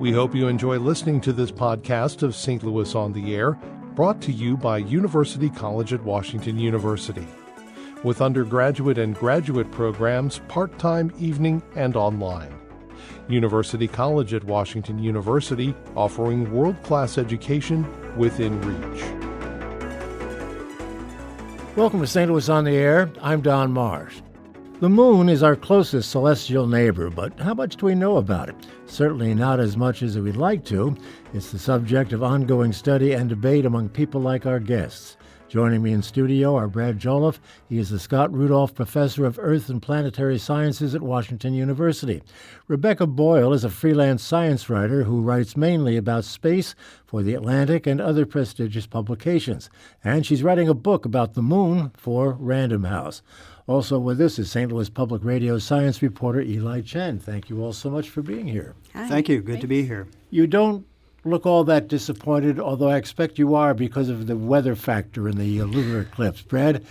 We hope you enjoy listening to this podcast of St. Louis on the Air, brought to you by University College at Washington University, with undergraduate and graduate programs part-time, evening, and online. University College at Washington University, offering world-class education within reach. Welcome to St. Louis on the Air. I'm Don Marsh. The moon is our closest celestial neighbor, but how much do we know about it? Certainly not as much as we'd like to. It's the subject of ongoing study and debate among people like our guests. Joining me in studio are Brad Jolliff. He is the Scott Rudolph Professor of Earth and Planetary Sciences at Washington University. Rebecca Boyle is a freelance science writer who writes mainly about space for The Atlantic and other prestigious publications. And she's writing a book about the moon for Random House. Also with us is St. Louis Public Radio science reporter Eli Chen. Thank you all so much for being here. Hi. Thank you. Good to be here. You don't look all that disappointed, although I expect you are because of the weather factor in the lunar eclipse. Brad,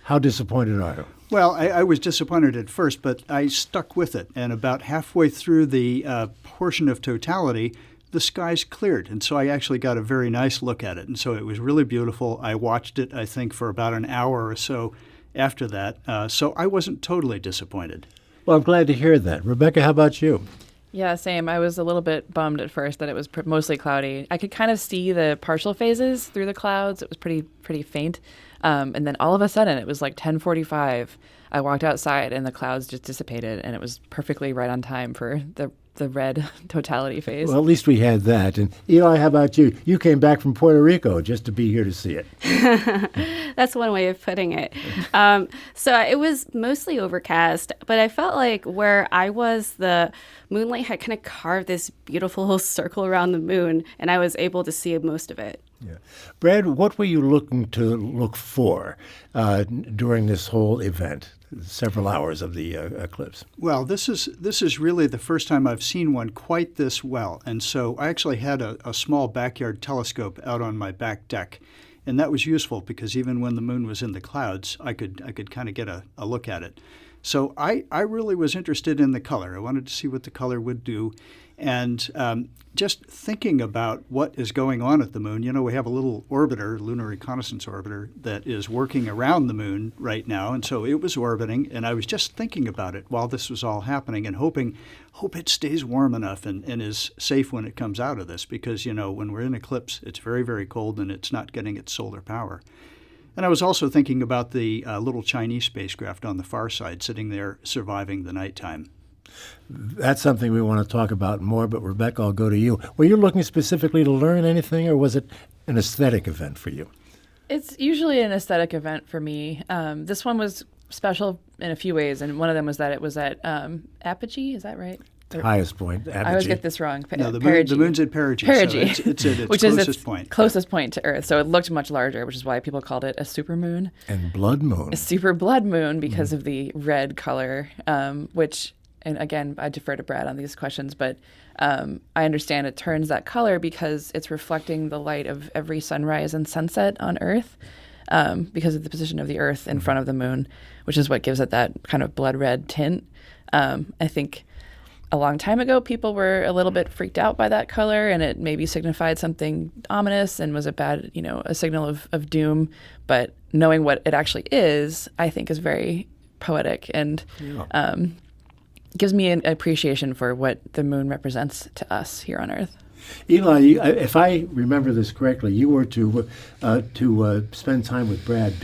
how disappointed are you? Well, I was disappointed at first, but I stuck with it. And about halfway through the portion of totality, the skies cleared. And so I actually got a very nice look at it. And so it was really beautiful. I watched it, I think, for about an hour or so after that. So I wasn't totally disappointed. Well, I'm glad to hear that. Rebecca, how about you? Yeah, same. I was a little bit bummed at first that it was mostly cloudy. I could kind of see the partial phases through the clouds. It was pretty faint. And then all of a sudden, it was like 10:45. I walked outside and the clouds just dissipated, and it was perfectly right on time for the red totality phase. Well, at least we had that. And Eli, how about you? You came back from Puerto Rico just to be here to see it. That's one way of putting it. So it was mostly overcast, but I felt like where I was, the moonlight had kind of carved this beautiful circle around the moon, and I was able to see most of it. Yeah. Brad, what were you looking to look for during this whole event, several hours of the eclipse? Well, this is really the first time I've seen one quite this well. And so I actually had a small backyard telescope out on my back deck. And that was useful because even when the moon was in the clouds, I could kind of get a look at it. So I really was interested in the color. I wanted to see what the color would do. And just thinking about what is going on at the moon, we have a little orbiter, lunar reconnaissance orbiter, that is working around the moon right now. And so it was orbiting, and I was just thinking about it while this was all happening and hope it stays warm enough and is safe when it comes out of this. Because, when we're in eclipse, it's very, very cold and it's not getting its solar power. And I was also thinking about the little Chinese spacecraft on the far side sitting there surviving the nighttime. That's something we want to talk about more, but Rebecca, I'll go to you. Were you looking specifically to learn anything, or was it an aesthetic event for you? It's usually an aesthetic event for me. This one was special in a few ways, and one of them was that it was at apogee, is that right? Highest point, apogee. I always get this wrong. No, the moon's at perigee. Perigee. So it's at its which closest is its point. Closest point to Earth. So it looked much larger, which is why people called it a supermoon. And blood moon. A super blood moon because of the red color, which, and again, I defer to Brad on these questions, but I understand it turns that color because it's reflecting the light of every sunrise and sunset on Earth because of the position of the Earth in front of the moon, which is what gives it that kind of blood red tint. I think a long time ago, people were a little bit freaked out by that color, and it maybe signified something ominous and was a signal of doom. But knowing what it actually is, I think is very poetic and gives me an appreciation for what the moon represents to us here on Earth. Eli, if I remember this correctly, you were to spend time with Brad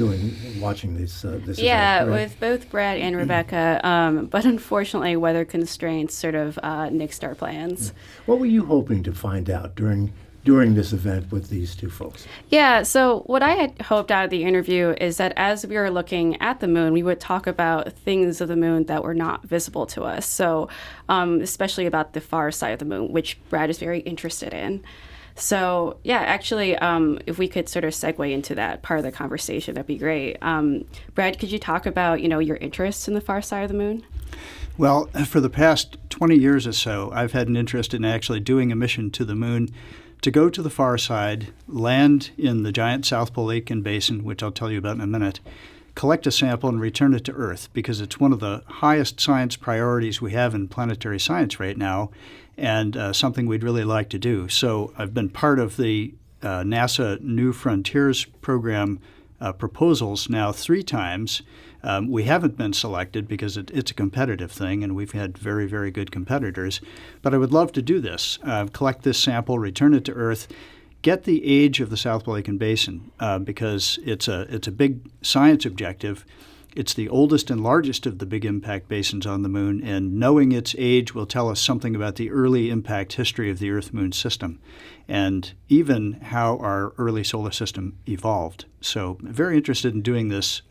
watching this Yeah, event, right? with both Brad and Rebecca, but unfortunately weather constraints sort of nixed our plans. What were you hoping to find out during this event with these two folks? Yeah, so what I had hoped out of the interview is that as we were looking at the moon, we would talk about things of the moon that were not visible to us. So especially about the far side of the moon, which Brad is very interested in. So yeah, actually, if we could sort of segue into that part of the conversation, that'd be great. Brad, could you talk about, your interests in the far side of the moon? Well, for the past 20 years or so, I've had an interest in actually doing a mission to the moon to go to the far side, land in the giant South Pole Aitken Basin, which I'll tell you about in a minute, collect a sample and return it to Earth, because it's one of the highest science priorities we have in planetary science right now, and something we'd really like to do. So I've been part of the NASA New Frontiers program proposals now 3 times. We haven't been selected because it's a competitive thing, and we've had very, very good competitors. But I would love to do this, collect this sample, return it to Earth, get the age of the South Polacan Basin, because it's a big science objective. It's the oldest and largest of the big impact basins on the Moon, and knowing its age will tell us something about the early impact history of the Earth-Moon system, and even how our early solar system evolved. So very interested in doing this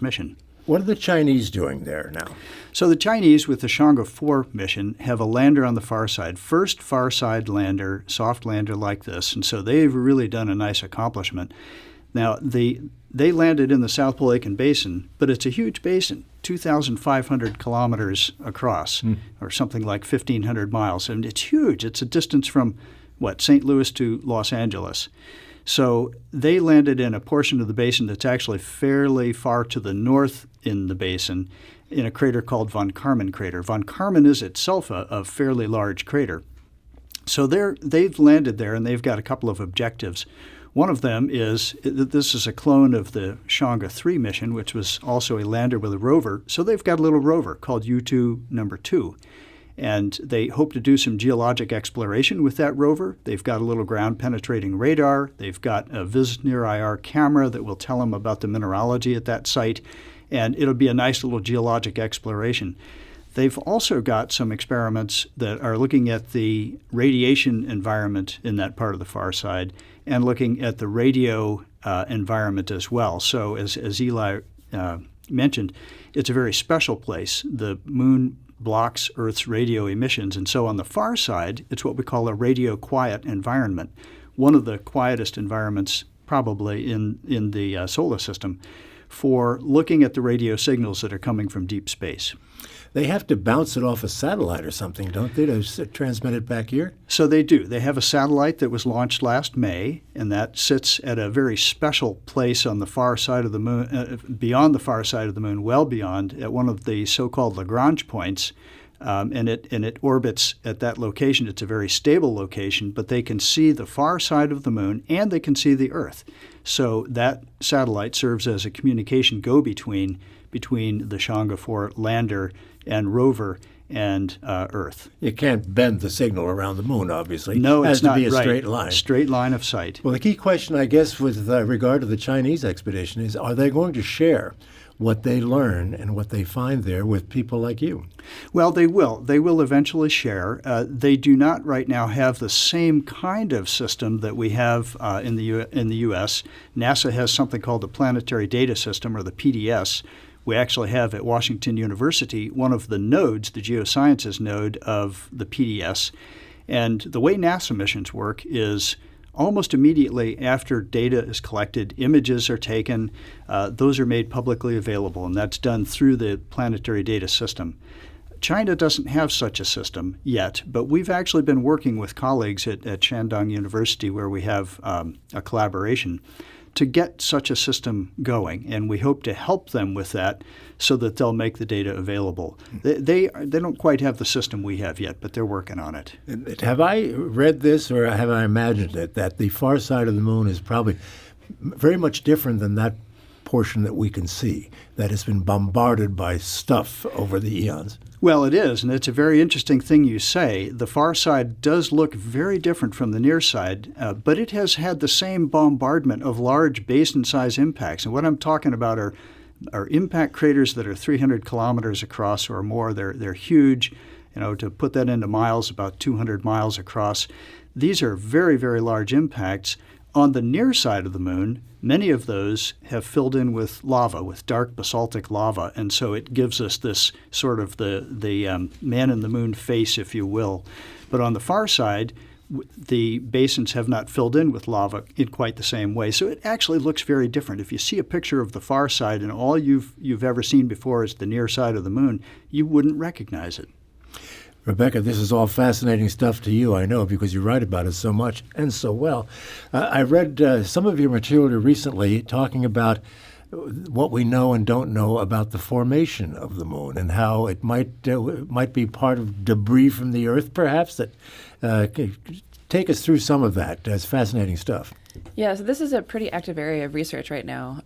mission. What are the Chinese doing there now? So the Chinese, with the Chang'e 4 mission, have a lander on the far side. First far side lander, soft lander like this, and so they've really done a nice accomplishment. Now, they landed in the South Polacan Basin, but it's a huge basin, 2,500 kilometers across, or something like 1,500 miles. And it's huge. It's a distance from, St. Louis to Los Angeles. So they landed in a portion of the basin that's actually fairly far to the north in the basin, in a crater called Von Karman crater. Von Karman is itself a fairly large crater. So they've landed there, and they've got a couple of objectives. One of them is that this is a clone of the Chang'e 3 mission, which was also a lander with a rover. So they've got a little rover called U2 number 2. And they hope to do some geologic exploration with that rover. They've got a little ground-penetrating radar. They've got a Viz-Near-IR camera that will tell them about the mineralogy at that site. And it'll be a nice little geologic exploration. They've also got some experiments that are looking at the radiation environment in that part of the far side and looking at the radio environment as well. So as Eli mentioned, it's a very special place. The Moon blocks Earth's radio emissions, and so on the far side, it's what we call a radio quiet environment, one of the quietest environments probably in the solar system for looking at the radio signals that are coming from deep space. They have to bounce it off a satellite or something, don't they, to transmit it back here? So they do. They have a satellite that was launched last May, and that sits at a very special place on the far side of the Moon, beyond the far side of the Moon, well beyond, at one of the so-called Lagrange points, and it orbits at that location. It's a very stable location, but they can see the far side of the Moon, and they can see the Earth. So that satellite serves as a communication go-between between the Chang'e 4 lander and rover and Earth. You can't bend the signal around the Moon, obviously. No, it's not. It has to be a right. straight line. Straight line of sight. Well, the key question, I guess, with regard to the Chinese expedition is, are they going to share what they learn and what they find there with people like you? Well, they will. They will eventually share. They do not right now have the same kind of system that we have in the U.S. NASA has something called the Planetary Data System, or the PDS. We actually have at Washington University one of the nodes, the geosciences node of the PDS. And the way NASA missions work is almost immediately after data is collected, images are taken, those are made publicly available, and that's done through the Planetary Data System. China doesn't have such a system yet, but we've actually been working with colleagues at Shandong University, where we have a collaboration, to get such a system going, and we hope to help them with that so that they'll make the data available. They don't quite have the system we have yet, but they're working on it. Have I read this, or have I imagined it, that the far side of the Moon is probably very much different than that portion that we can see, that has been bombarded by stuff over the eons? Well, it is, and it's a very interesting thing you say. The far side does look very different from the near side, but it has had the same bombardment of large basin-size impacts. And what I'm talking about are impact craters that are 300 kilometers across or more. They're huge. To put that into miles, about 200 miles across. These are very, very large impacts. On the near side of the Moon, many of those have filled in with lava, with dark basaltic lava, and so it gives us this sort of the man-in-the-moon face, if you will. But on the far side, the basins have not filled in with lava in quite the same way, so it actually looks very different. If you see a picture of the far side and all you've ever seen before is the near side of the Moon, you wouldn't recognize it. Rebecca, this is all fascinating stuff to you, I know, because you write about it so much and so well. I read some of your material recently talking about what we know and don't know about the formation of the moon and how it might be part of debris from the Earth, perhaps. Take us through some of that. That's fascinating stuff. Yeah, so this is a pretty active area of research right now.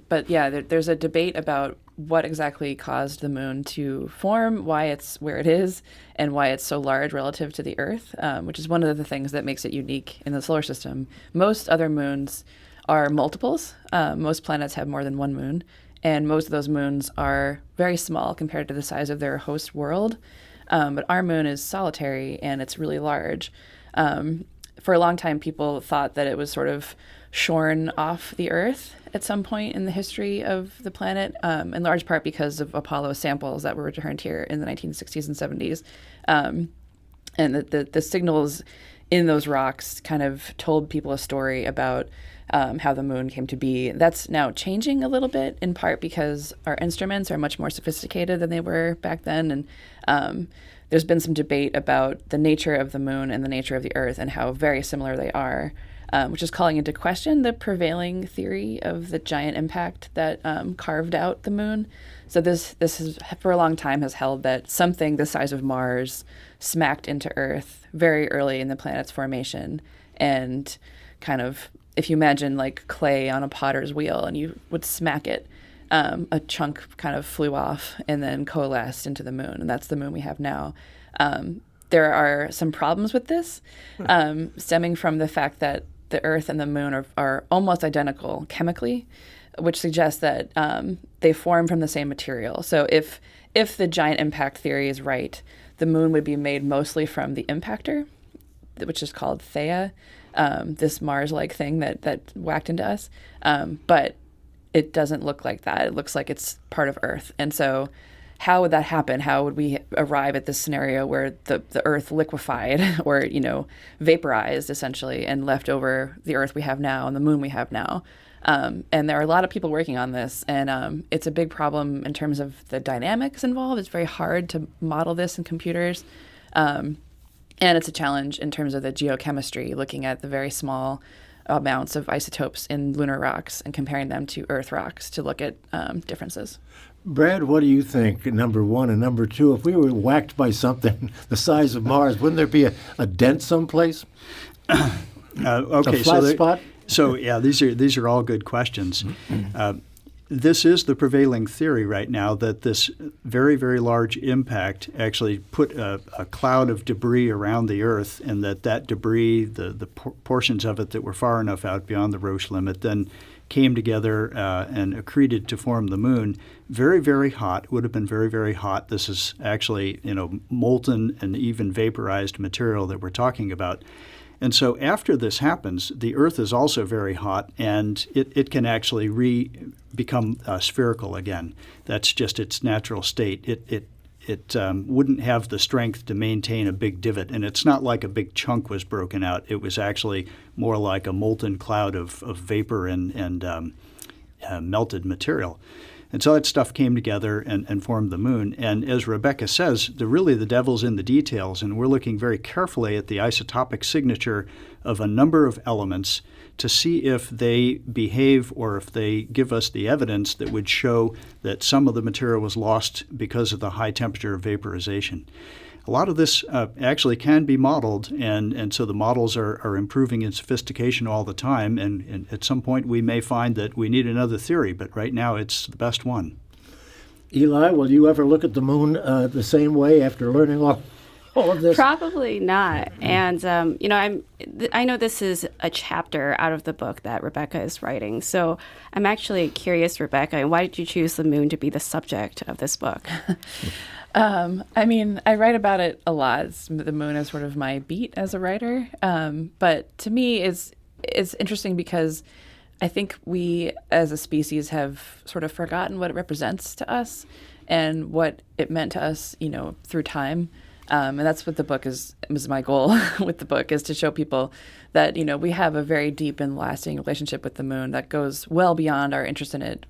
But yeah, there's a debate about what exactly caused the moon to form, why it's where it is, and why it's so large relative to the Earth, which is one of the things that makes it unique in the solar system. Most other moons are multiples. Most planets have more than one moon, and most of those moons are very small compared to the size of their host world. But our moon is solitary, and it's really large. For a long time, people thought that it was sort of shorn off the Earth at some point in the history of the planet, in large part because of Apollo samples that were returned here in the 1960s and 70s. And the signals in those rocks kind of told people a story about how the moon came to be. That's now changing a little bit, in part because our instruments are much more sophisticated than they were back then. And there's been some debate about the nature of the moon and the nature of the Earth and how very similar they are, which is calling into question the prevailing theory of the giant impact that carved out the moon. So this has, for a long time, has held that something the size of Mars smacked into Earth very early in the planet's formation, and kind of, if you imagine like clay on a potter's wheel and you would smack it, a chunk kind of flew off and then coalesced into the moon, and that's the moon we have now. There are some problems with this, stemming from the fact that the Earth and the moon are almost identical chemically, which suggests that they form from the same material. So if the giant impact theory is right, the moon would be made mostly from the impactor, which is called Theia, this Mars-like thing that whacked into us. But it doesn't look like that. It looks like it's part of Earth. And so how would that happen? How would we arrive at this scenario where the Earth liquefied or, vaporized essentially and left over the Earth we have now and the moon we have now? And there are a lot of people working on this, and it's a big problem in terms of the dynamics involved. It's very hard to model this in computers. And it's a challenge in terms of the geochemistry, looking at the very small amounts of isotopes in lunar rocks and comparing them to Earth rocks to look at differences. Brad, what do you think, number one and number two? If we were whacked by something the size of Mars, wouldn't there be a dent someplace? Okay, a flat spot? So yeah, these are all good questions. This is the prevailing theory right now, that this very, very large impact actually put a cloud of debris around the Earth, and that debris, the portions of it that were far enough out beyond the Roche limit, then came together and accreted to form the moon. Very, very hot. Would have been very, very hot. This is actually, molten and even vaporized material that we're talking about. And so after this happens, the Earth is also very hot, and it can actually become spherical again. That's just its natural state. It wouldn't have the strength to maintain a big divot, and it's not like a big chunk was broken out. It was actually more like a molten cloud of vapor and melted material. And so that stuff came together and formed the moon. And as Rebecca says, the devil's in the details, and we're looking very carefully at the isotopic signature of a number of elements to see if they behave or if they give us the evidence that would show that some of the material was lost because of the high temperature of vaporization. A lot of this actually can be modeled, and so the models are improving in sophistication all the time, and at some point we may find that we need another theory, but right now it's the best one. Eli, will you ever look at the moon the same way after learning all of this? Probably not. And, I know this is a chapter out of the book that Rebecca is writing, so I'm actually curious, Rebecca, why did you choose the moon to be the subject of this book? I write about it a lot. The moon is sort of my beat as a writer. But to me, it's interesting because I think we as a species have sort of forgotten what it represents to us and what it meant to us, through time. And that's what the book is my goal with the book, is to show people that, we have a very deep and lasting relationship with the moon that goes well beyond our interest in it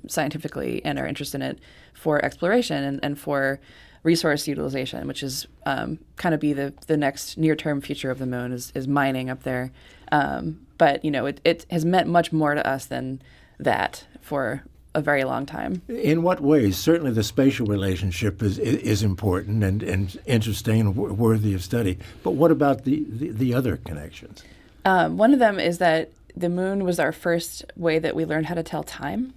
scientifically and our interest in it for exploration and for resource utilization, which is kind of be the next near-term future of the moon is mining up there. But, it has meant much more to us than that for a very long time. In what ways? Certainly the spatial relationship is important and interesting and worthy of study. But what about the other connections? One of them is that the moon was our first way that we learned how to tell time,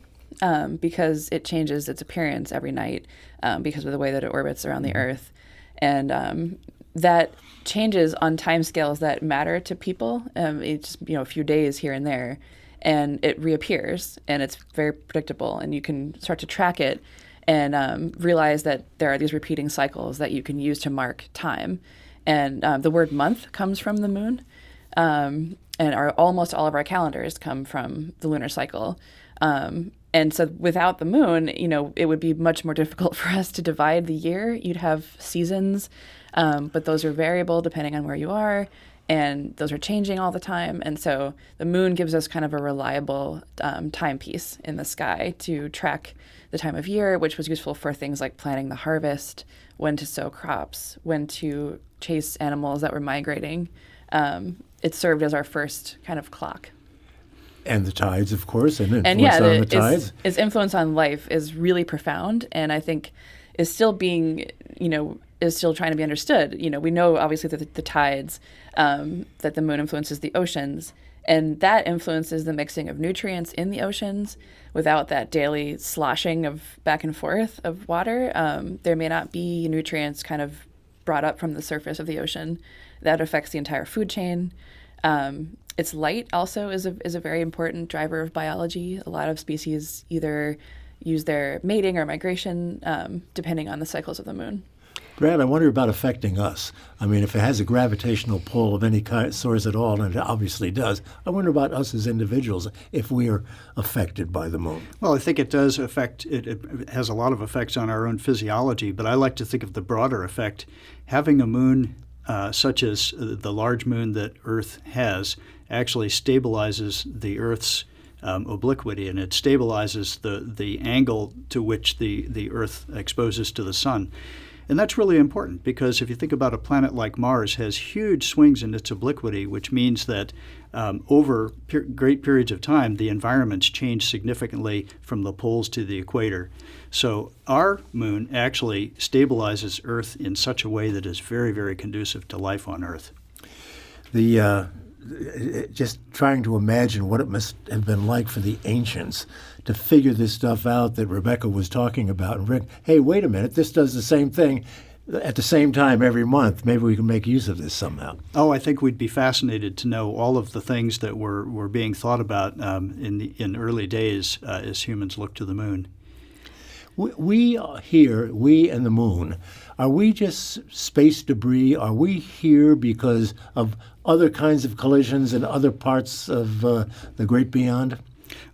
because it changes its appearance every night because of the way that it orbits around the Earth. And that changes on timescales that matter to people. It's a few days here and there. And it reappears, and it's very predictable, and you can start to track it and realize that there are these repeating cycles that you can use to mark time. And the word month comes from the moon, and almost all of our calendars come from the lunar cycle. And so without the moon, it would be much more difficult for us to divide the year. You'd have seasons, but those are variable depending on where you are. And those are changing all the time. And so the moon gives us kind of a reliable timepiece in the sky to track the time of year, which was useful for things like planning the harvest, when to sow crops, when to chase animals that were migrating. It served as our first kind of clock. And the tides, of course, and influence on the tides. Its influence on life is really profound, and I think is still being, is still trying to be understood. We know obviously that the tides, that the moon influences the oceans, and that influences the mixing of nutrients in the oceans. Without that daily sloshing of back and forth of water, there may not be nutrients kind of brought up from the surface of the ocean. That affects the entire food chain. Its light also is a very important driver of biology. A lot of species either use their mating or migration depending on the cycles of the moon. Brad, I wonder about affecting us. I mean, if it has a gravitational pull of any kind, source at all, and it obviously does, I wonder about us as individuals, if we are affected by the moon. Well, I think it does affect, it has a lot of effects on our own physiology, but I like to think of the broader effect. Having a moon such as the large moon that Earth has actually stabilizes the Earth's obliquity, and it stabilizes the angle to which the Earth exposes to the sun. And that's really important because if you think about a planet like Mars, has huge swings in its obliquity, which means that over great periods of time, the environments change significantly from the poles to the equator. So our moon actually stabilizes Earth in such a way that is very, very conducive to life on Earth. Just trying to imagine what it must have been like for the ancients to figure this stuff out that Rebecca was talking about. And hey, wait a minute, this does the same thing at the same time every month. Maybe we can make use of this somehow. Oh, I think we'd be fascinated to know all of the things that were being thought about in early days as humans looked to the moon. We here, we and the moon, are we just space debris? Are we here because of other kinds of collisions in other parts of the great beyond?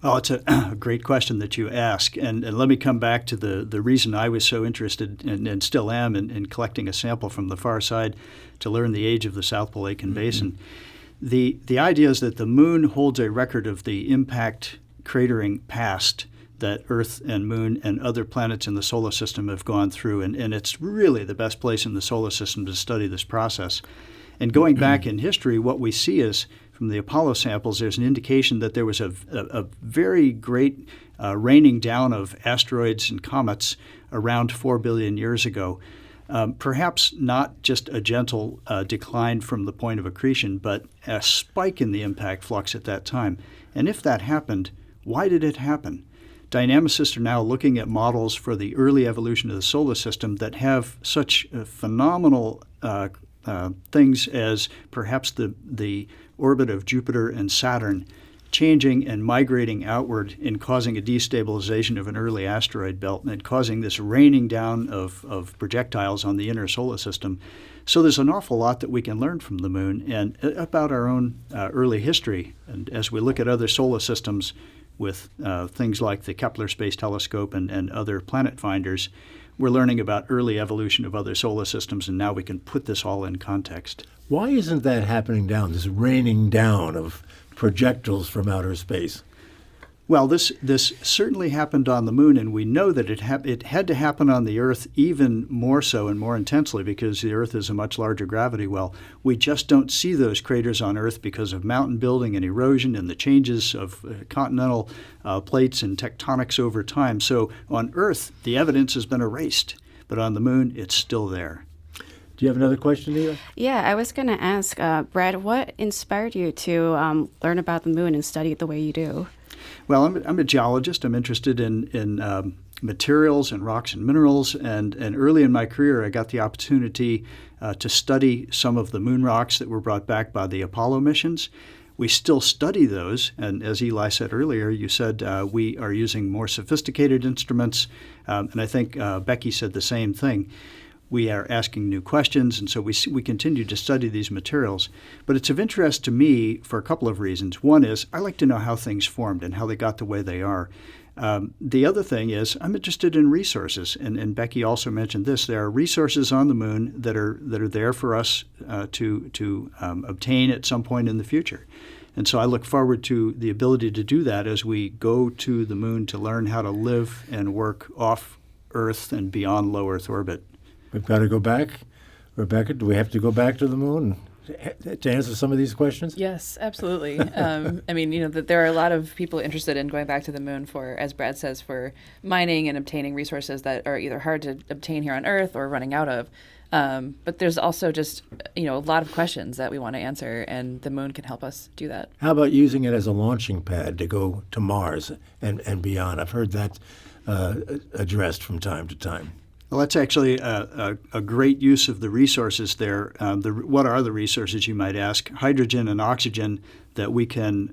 Oh, it's a great question that you ask. And let me come back to the reason I was so interested and still am in collecting a sample from the far side to learn the age of the South Pole Aitken Basin. The idea is that the moon holds a record of the impact cratering past that Earth and Moon and other planets in the solar system have gone through. And it's really the best place in the solar system to study this process. And going back in history, what we see is from the Apollo samples, there's an indication that there was a very great raining down of asteroids and comets around 4 billion years ago. Perhaps not just a gentle decline from the point of accretion, but a spike in the impact flux at that time. And if that happened, why did it happen? Dynamicists are now looking at models for the early evolution of the solar system that have such phenomenal things as perhaps the orbit of Jupiter and Saturn changing and migrating outward and causing a destabilization of an early asteroid belt and causing this raining down of projectiles on the inner solar system. So there's an awful lot that we can learn from the moon and about our own early history. And as we look at other solar systems with things like the Kepler Space Telescope and other planet finders, we're learning about early evolution of other solar systems, and now we can put this all in context. Why isn't that happening down, this raining down of projectiles from outer space? Well, this certainly happened on the moon, and we know that it had to happen on the Earth even more so and more intensely because the Earth is a much larger gravity well. We just don't see those craters on Earth because of mountain building and erosion and the changes of continental plates and tectonics over time. So on Earth, the evidence has been erased, but on the moon, it's still there. Do you have another question, Eli? Yeah, I was going to ask, Brad, what inspired you to learn about the moon and study it the way you do? Well, I'm a geologist. I'm interested in materials and rocks and minerals. And early in my career, I got the opportunity to study some of the moon rocks that were brought back by the Apollo missions. We still study those. And as Eli said earlier, you said we are using more sophisticated instruments. And I think Becky said the same thing. We are asking new questions, and so we continue to study these materials. But it's of interest to me for a couple of reasons. One is I like to know how things formed and how they got the way they are. The other thing is I'm interested in resources, and Becky also mentioned this. There are resources on the moon that are there for us to obtain at some point in the future. And so I look forward to the ability to do that as we go to the moon to learn how to live and work off Earth and beyond low Earth orbit. We've got to go back. Rebecca, do we have to go back to the moon to answer some of these questions? Yes, absolutely. I mean, that there are a lot of people interested in going back to the moon for, as Brad says, for mining and obtaining resources that are either hard to obtain here on Earth or running out of. But there's also just, a lot of questions that we want to answer, and the moon can help us do that. How about using it as a launching pad to go to Mars and beyond? I've heard that addressed from time to time. Well, that's actually a great use of the resources there. What are the resources, you might ask? Hydrogen and oxygen that we can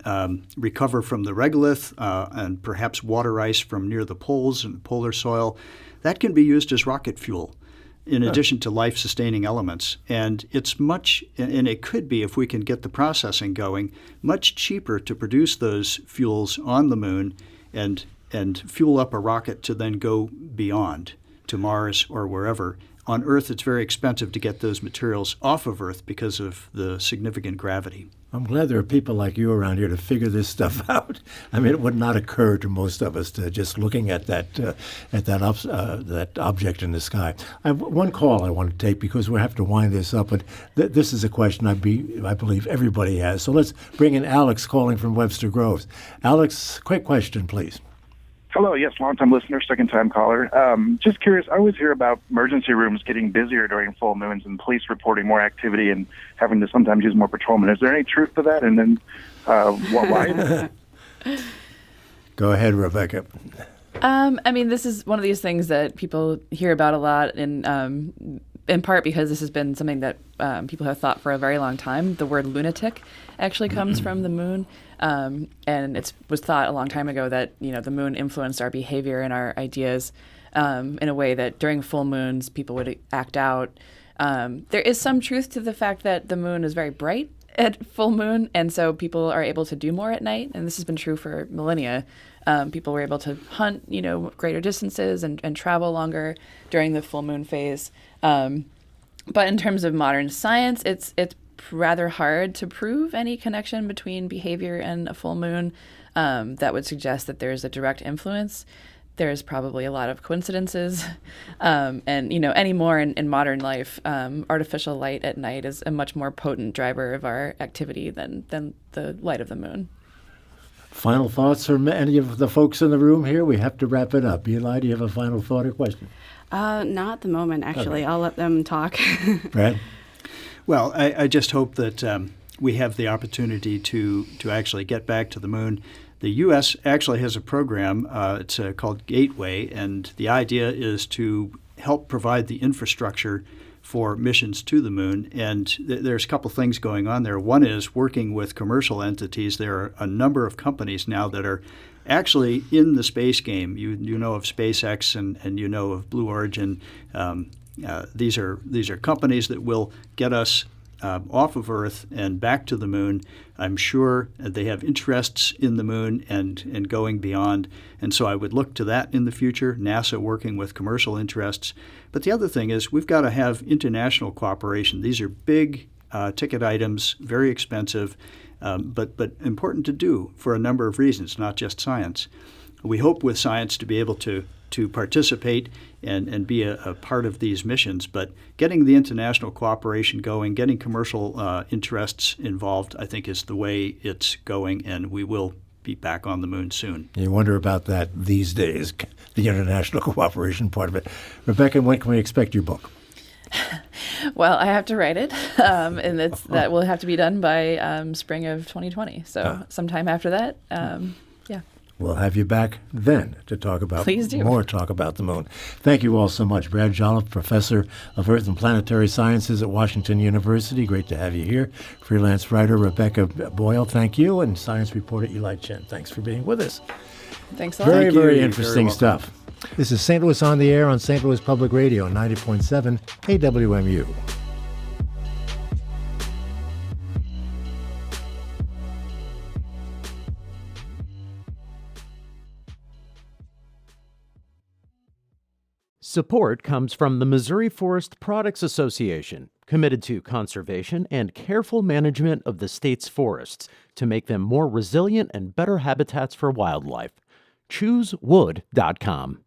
recover from the regolith and perhaps water ice from near the poles and polar soil. That can be used as rocket fuel in addition to life-sustaining elements. And it's and it could be, if we can get the processing going, much cheaper to produce those fuels on the moon and fuel up a rocket to then go beyond to Mars or wherever. On Earth, it's very expensive to get those materials off of Earth because of the significant gravity. I'm glad there are people like you around here to figure this stuff out. I mean, it would not occur to most of us to just looking at that object in the sky. I have one call I want to take because we have to wind this up, but this is a question I believe everybody has. So let's bring in Alex calling from Webster Groves. Alex, quick question, please. Hello, yes, long-time listener, second-time caller. Just curious, I always hear about emergency rooms getting busier during full moons and police reporting more activity and having to sometimes use more patrolmen. Is there any truth to that? And then why? Go ahead, Rebecca. I mean, this is one of these things that people hear about a lot, and in part because this has been something that people have thought for a very long time. The word lunatic actually comes from the moon. And it was thought a long time ago that, the moon influenced our behavior and our ideas in a way that during full moons people would act out. There is some truth to the fact that the moon is very bright at full moon, and so people are able to do more at night. And this has been true for millennia. People were able to hunt, greater distances and travel longer during the full moon phase. But in terms of modern science, it's rather hard to prove any connection between behavior and a full moon that would suggest that there's a direct influence. There's probably a lot of coincidences. And, anymore in modern life, artificial light at night is a much more potent driver of our activity than the light of the moon. Final thoughts from any of the folks in the room here? We have to wrap it up. Eli, do you have a final thought or question? Not at the moment, actually. Okay. I'll let them talk. Brad? Well, I just hope that we have the opportunity to actually get back to the moon. The U.S. actually has a program. It's called Gateway, and the idea is to help provide the infrastructure for missions to the moon. And there's a couple things going on there. One is working with commercial entities. There are a number of companies now that are actually in the space game. You know of SpaceX and you know of Blue Origin. These are companies that will get us off of Earth and back to the moon. I'm sure they have interests in the moon and going beyond. And so I would look to that in the future, NASA working with commercial interests. But the other thing is we've got to have international cooperation. These are big ticket items, very expensive. but important to do for a number of reasons, not just science. We hope with science to be able to participate and be a part of these missions, but getting the international cooperation going, getting commercial interests involved, I think is the way it's going, and we will be back on the moon soon. You wonder about that these days, the international cooperation part of it. Rebecca, when can we expect your book? Well, I have to write it, and that will have to be done by spring of 2020. So sometime after that, yeah. We'll have you back then to talk about more talk about the moon. Thank you all so much. Brad Jolliff, Professor of Earth and Planetary Sciences at Washington University. Great to have you here. Freelance writer Rebecca Boyle, thank you. And science reporter Eli Chen, thanks for being with us. Thanks a lot. Very interesting stuff. This is St. Louis on the Air on St. Louis Public Radio, 90.7 KWMU. Support comes from the Missouri Forest Products Association, committed to conservation and careful management of the state's forests to make them more resilient and better habitats for wildlife. ChooseWood.com.